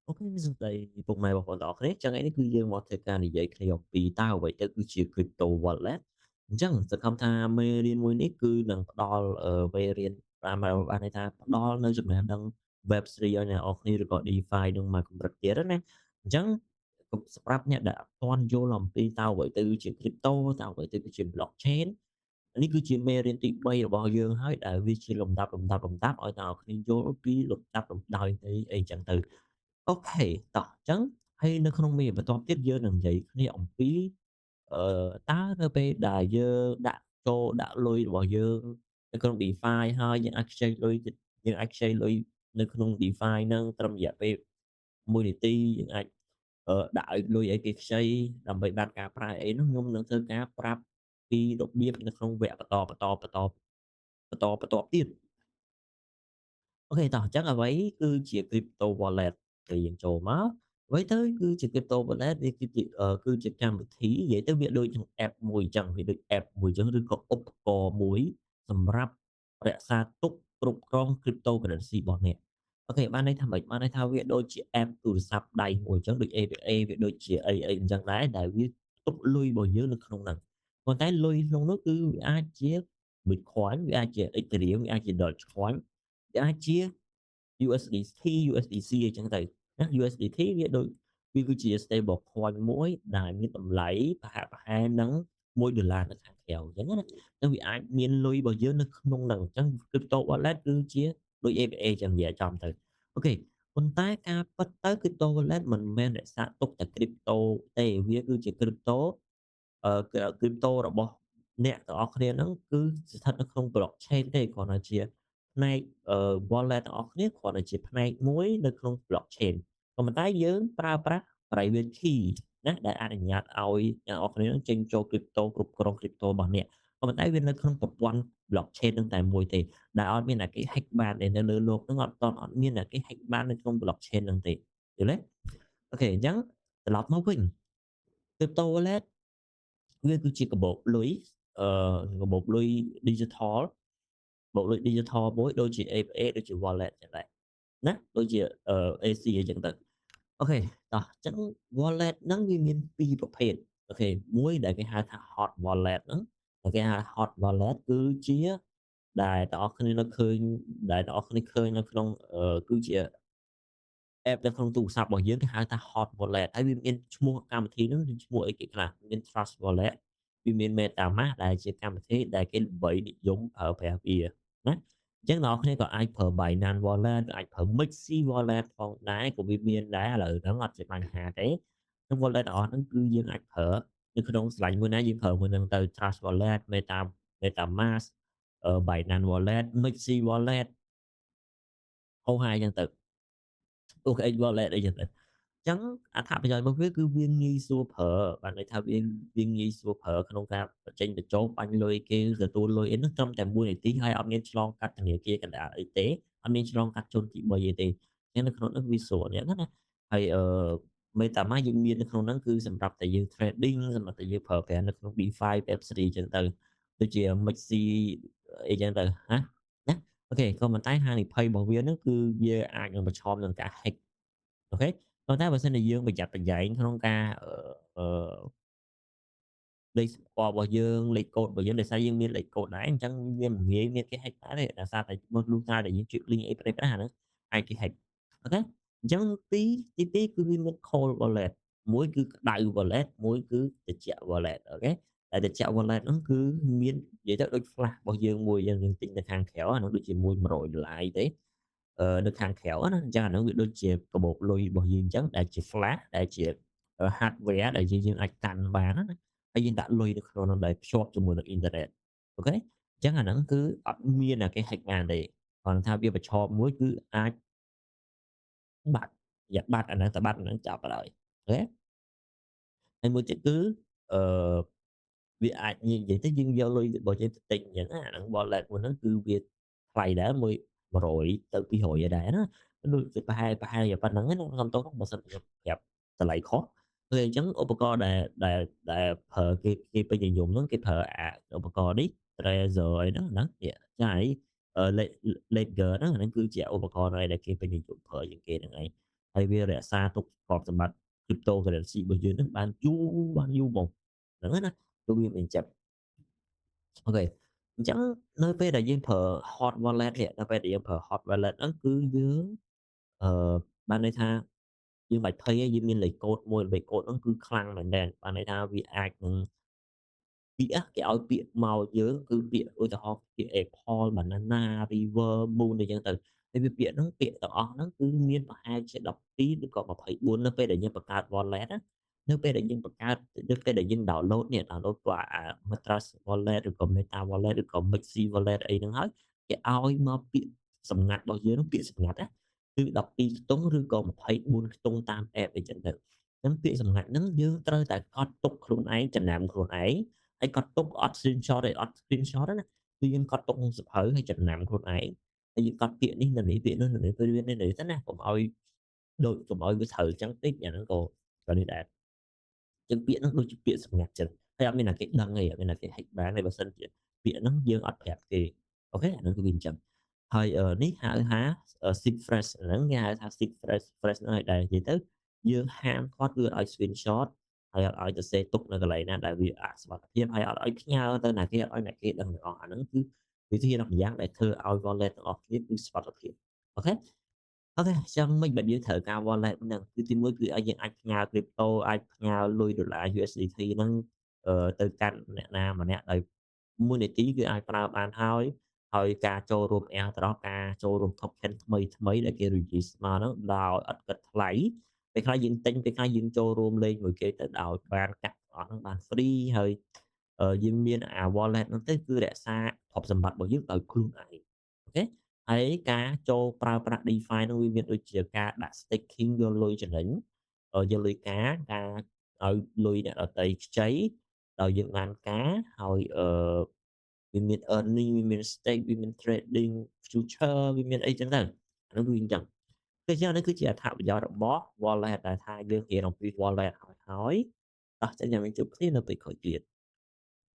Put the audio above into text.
អូខេសួស្តីពុកម៉ែបងប្អូនទាំងអស់គ្នាចឹងឯនេះគឺយើងមកធ្វើការនិយាយគ្នាអំពីតើអ្វីទៅគឺជា Crypto Wallet អញ្ចឹងសង្ឃឹមថាមេរៀនមួយនេះគឺនឹងផ្ដល់មេរៀនបានន័យថាផ្ដល់នូវចំណេះដឹង Web3 ឲ្យអ្នកនរគ្នាឬក៏ DeFi នឹងមកកម្រិតទៀតណាអញ្ចឹងសម្រាប់អ្នកដែលអត់ទាន់យល់អំពីតើអ្វីទៅជា Crypto តើអ្វីទៅគឺជា Blockchain នេះគឺជាមេរៀនទី3របស់យើងហើយដែលវាជាលំដាប់ឲ្យអ្នកនរគ្នាយល់ពីលំដាប់លំដោយទៅអីចឹងទៅ អូខេតោះអញ្ចឹងហើយនៅក្នុងមេបន្ទាប់ទៀតយើងនឹងនិយាយគ្នាអំពីតើនៅពេលដែលយើងដាក់លុយរបស់យើងនៅក្នុង DeFi ហើយយើងអាចខ្ចីលុយយើងអាចខ្ចីលុយនៅក្នុង DeFi ហ្នឹងត្រឹមរយៈពេល1នាទីយើងអាចដាក់ឲ្យលុយឲ្យគេខ្ចីដើម្បីបានការប្រាក់អីនោះខ្ញុំនឹងធ្វើការប្រាប់ពីរបៀបនៅក្នុងវគ្គបន្តទៀត អូខេតោះអញ្ចឹងអ្វីគឺជា Crypto Wallet ពេលយើងចូលមកអ្វីទៅគឺជា Crypto Wallet វាគឺជាកម្មវិធីនិយាយទៅវាដូចនឹង App មួយអញ្ចឹងវាដូច App មួយអញ្ចឹងឬក៏ឧបករណ៍មួយសម្រាប់រក្សាទុកគ្រប់គ្រង Cryptocurrency របស់អ្នកអូខេបានន័យថាម៉េចបានន័យថាវាដូចជា App ទូរស័ព្ទដៃមួយអញ្ចឹងដូច APA វាដូចជាអីអញ្ចឹងដែរដែលវាទុកលុយរបស់យើងនៅក្នុងហ្នឹងប៉ុន្តែលុយក្នុងនោះគឺវាអាចជា Bitcoin វាអាចជា Ethereum វាអាចជា Dogecoin វាអាចជា USDT USDC អីចឹងទៅណា USDT វាដូចវាគឺជា stable coin មួយដែលមានតម្លៃប្រហែលនឹង$1នៅខាងក្រៅអញ្ចឹងណានឹងវាអាចមានលុយរបស់យើងនៅក្នុងហ្នឹងអញ្ចឹង Crypto Wallet គឺជាដូច APA ចឹងនិយាយចំទៅអូខេប៉ុន្តែការពិតទៅ Crypto Wallet មិនមែនរក្សាទុកតែ Crypto ទេវាគឺជា Crypto Crypto របស់អ្នកទាំងអស់គ្នាហ្នឹងគឺស្ថិតនៅក្នុង Blockchain ទេគ្រាន់តែជាផ្នែកwallet ទាំងអស់គ្នាគ្រាន់តែជាផ្នែកមួយនៅក្នុង blockchain ក៏ប៉ុន្តែយើងប្រើប្រាស់ private key ណាដែលអនុញ្ញាតឲ្យអ្នកនរគ្នានឹងចេញចូល crypto គ្រប់គ្រង crypto របស់អ្នកក៏ប៉ុន្តែវានៅក្នុងប្រព័ន្ធ blockchain នឹងតែមួយទេដែលអត់មានអ្នកគេ hack បានទេនៅលើโลกហ្នឹងអត់មានអ្នកគេ hack បាននៅក្នុង blockchain ហ្នឹងទេយល់ទេអូខេអញ្ចឹងត្រឡប់មកវិញ crypto wallet វាគឺជាកាបូបលុយអឺកាបូបលុយ digital បូបលុយ digital មួយដូចជា APA ដូចជា wallet ចឹងដែរណាដូចជាAC អីចឹងទៅអូខេតោះអញ្ចឹង wallet ហ្នឹងវាមាន2ប្រភេទអូខេមួយដែលគេហៅថា hot wallet ហ្នឹងដែលគេហៅ hot wallet គឺជាដែលបងប្អូនគ្នានៅឃើញដែលបងប្អូនគ្នាឃើញនៅក្នុងគឺជា app នៅក្នុងទូរស័ព្ទរបស់យើងគេហៅថា hot wallet ហើយវាមានឈ្មោះកម្មវិធីហ្នឹងគឺឈ្មោះអីគេខ្លះមាន Trust Wallet វាមាន MetaMask ដែលជាកម្មវិធីដែលគេល្បីនិយមប្រើប្រាស់វាណាអញ្ចឹងអ្នកនរគ្នាក៏អាចប្រើ Binance Wallet ក៏អាចប្រើ Mixi Wallet ផងដែរក៏វាមានដែរឥឡូវហ្នឹងអត់ជាបញ្ហាទេក្នុង wallet ទាំងអស់ហ្នឹងគឺយើងអាចប្រើនៅក្នុងស្រឡាញ់មួយណាយើងប្រើមួយហ្នឹងទៅ Trust Wallet MetaMask Binance Wallet Mixi Wallet ហៅហើយអញ្ចឹងទៅ OKX Wallet អីចឹងទៅចឹងអត្ថប្រយោជន៍របស់វាគឺវាងាយស្រួលប្រើបានន័យថាវាងាយស្រួលប្រើក្នុងការបញ្ចេញបញ្ចូលបាញ់លុយគេទទួលលុយអីនោះត្រឹមតែ1នាទីហើយអត់មានឆ្លងកាត់ធនាគារកណ្ដាលអីទេអត់មានឆ្លងកាត់ជនទី3អីទេអញ្ចឹងនៅក្នុងនោះវាស្រួលអញ្ចឹងណាហើយMetaMask យើងមាននៅក្នុងហ្នឹងគឺសម្រាប់តែយើង trading សម្រាប់តែយើងប្រើប្រាស់នៅក្នុង DeFi Web3 អញ្ចឹងទៅដូចជា Maxi អីចឹងទៅណាណាអូខេក៏ប៉ុន្តែហានិភ័យរបស់វានោះគឺវាអាចនឹងប្រឈមនឹងការ hack អូខេប៉ុន្តែបើសិនជាយើងប្រយ័ត្នប្រយែងក្នុងការអឺលេខសម្គាល់របស់យើងលេខកូដរបស់យើងដោយសារយើងមានលេខកូដដែរអញ្ចឹងវាមិនងាយមានគេ hack បានទេដោយសារតែលុះត្រាតែយើងជួយ link អីផ្ដេសផ្ដាសអាហ្នឹងអាចគេ hack អូខេអញ្ចឹងទី2គឺវាមាន cold wallet មួយគឺក្តៅ wallet មួយគឺត្រជាក់ wallet អូខេតែត្រជាក់ wallet ហ្នឹងគឺមាននិយាយទៅដូច flash របស់យើងមួយយើងទិញនៅខាងក្រៅអានោះដូចជាមួយ$100ទេនៅខាងក្រៅណាអញ្ចឹងអានោះវាដូចជាកាបូបលុយរបស់យើងអញ្ចឹងដែលជា flash ដែលជាhardware ដែលយើងអាចកាន់បានណាហើយយើងដាក់លុយនៅក្នុងនោះដោយភ្ជាប់ជាមួយនឹងអ៊ីនធឺណិតអូខេអញ្ចឹងអាហ្នឹងគឺអត់មានអ្នកគេ hack បានទេគ្រាន់តែថាវាប្រឈមមួយគឺអាចបាត់បាត់អាហ្នឹងតែបាត់អាហ្នឹងចាប់បាត់ហើយអូខេហើយមួយទៀតគឺអឺវាអាចនិយាយទៅយើងយកលុយរបស់យើងទៅទិញអញ្ចឹងណាអាហ្នឹង wallet មួយហ្នឹងគឺវាថ្លៃដែរមួយ100ទៅ200ឯដែរណាដូចប្រហែលជាប៉ុណ្្នឹងឯណាក្នុងតោះបើសិនខ្ញុំប្រាប់តម្លៃខុសពេលអញ្ចឹងឧបករណ៍ដែលប្រើគេពេញនិយមហ្នឹងគេប្រើឧបករណ៍នេះ Trezor អីហ្នឹងណាចាហើយLedger ហ្នឹងអាហ្នឹងគឺជាឧបករណ៍ដែលគេពេញនិយមប្រើជាងគេហ្នឹងឯង ហើយវារក្សាទុកទ្រព្យសម្បត្តិ cryptocurrency របស់យើងហ្នឹងបានយូរមកហ្នឹងហើយណាគឺវាមានចិត្តអូខេអញ្ចឹងនៅពេលដែលយើងប្រើ hot wallet នេះនៅពេលដែលយើងប្រើ hot wallet ហ្នឹងគឺយើងអឺបានន័យថាយើងមិនបាច់ភ័យទេយើងមានលេខកូដមួយលេខកូដហ្នឹងគឺខ្លាំងមែនទែនបានន័យថាវាអាចនឹង ពាក្យáគេឲ្យពាក្យមកយើងគឺពាក្យឧទាហរណ៍ពាក្យ Apple Banana River Moon អីចឹងទៅហើយវាពាក្យហ្នឹងពាក្យទាំងអស់ហ្នឹងគឺមានប្រហែលជា12ឬក៏24នៅពេលដែលយើងបង្កើត wallet ណានៅពេលដែលយើងបង្កើតនៅពេលដែលយើង download នេះ download ពួកMatrix Wallet ឬក៏ Meta Wallet ឬក៏ Maxi Wallet អីហ្នឹងហើយគេឲ្យមកពាក្យសម្ងាត់របស់យើងហ្នឹងពាក្យសម្ងាត់ណាគឺ12ខ្ទង់ឬក៏24ខ្ទង់តាម app អីចឹងទៅហ្នឹងពាក្យសម្ងាត់ហ្នឹងយើងត្រូវតែកត់ទុកខ្លួនឯងចំណាំខ្លួនឯង ហើយកត់ទុកអត់ screenshot ទេអត់ screenshot ទេណាគឺយើងកត់ទុកក្នុងសៀវភៅហើយចំណាំខ្លួនឯងហើយយើងកត់ពាក្យនេះនៅនេះពាក្យនោះនៅនេះពេលវានៅនេះទៅណាកុំឲ្យវាត្រូវចឹងពេកអាហ្នឹងក៏នេះដែរចឹងពាក្យហ្នឹងដូចជាពាក្យសម្ងាត់ចឹងហើយអត់មានណាគេដឹងទេអត់មានណាគេ hack បានទេបើសិនជាពាក្យហ្នឹងយើងអត់ប្រាប់គេអូខេអាហ្នឹងគឺវាអញ្ចឹងហើយនេះហៅថា seed phrase ហ្នឹងគេហៅថា seed phrase ហ្នឹងហើយដែលនិយាយទៅយើងហាមគាត់គឺអត់ឲ្យ screenshot ហើយអត់ឲ្យទៅសេទុកនៅកន្លែងណាដែលវាអសុវត្ថិភាពហើយអត់ឲ្យផ្ញើទៅណាគេអត់ឲ្យអ្នកគេដឹងទាំងអស់អាហ្នឹងគឺវិធីដ៏ម្យ៉ាងដែលធ្វើឲ្យ wallet ទាំងអស់គ្នាគឺសុវត្ថិភាពអូខេអូខេអញ្ចឹងមិនបាច់យើងត្រូវការ wallet ហ្នឹងគឺទីមួយគឺឲ្យយើងអាចផ្ញើ crypto អាចផ្ញើលុយដុល្លារ USDT ហ្នឹងទៅកាន់អ្នកណាម្នាក់ដោយមួយនាទីគឺអាចប្រើបានហើយការចូលរួម Airdrop ការចូលរួម token ថ្មីដែលគេ release មកហ្នឹងដោយឥតគិតថ្លៃពេលខ្លះយើងទិញពេលខ្លះយើងចូលរួមលេងមួយគេទៅដោយបានកាក់អស់ហ្នឹងបាន free ហើយយើងមានអា wallet ហ្នឹងទៅគឺរក្សាទ្រព្យសម្បត្តិរបស់យើងដោយខ្លួនឯងអូខេហើយការចូលប្រើប្រាស់ DeFi ហ្នឹងវាមានដូចជាការដាក់ staking យកលុយចំណេញយកលុយការឲ្យលុយអ្នកដទៃខ្ចីដោយយើងបានការហើយវាមាន earning វាមាន stake វាមាន trading future វាមានអីចឹងទៅអានោះវាអញ្ចឹងដូច្នេះនេះគឺជាអត្ថប្រយោជន៍របស់ wallet ដែលថាយើងរៀនអំពី wallet ហើយតោះចឹងចាំយើងជួបគ្នានៅពេលក្រោយទៀត